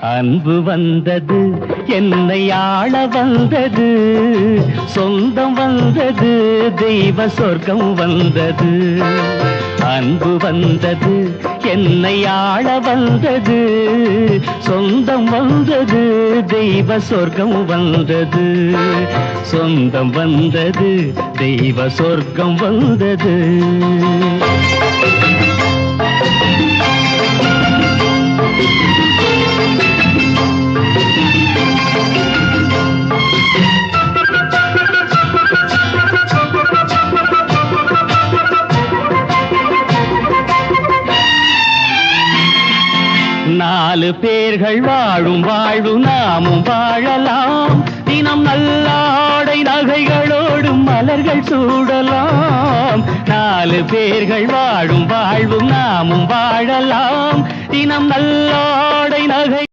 அன்பு வந்தது, என்னை ஆள வந்தது, சொந்தம் வந்தது, தெய்வ சொர்க்கம் வந்தது. அன்பு வந்தது, என்னை ஆள வந்தது, சொந்தம் வந்தது, தெய்வ சொர்க்கம் வந்தது. சொந்தம் வந்தது, தெய்வ சொர்க்கம் வந்தது. நாலு பேர்கள் வாழும் வாழ்வு நாமும் வாழலாம். தினம் நல்லாடை நகைகளோடு மலர்கள் சூடலாம். நாலு பேர்கள் வாழும் வாழ்வு நாமும் வாழலாம். தினம் நல்லாடை நகை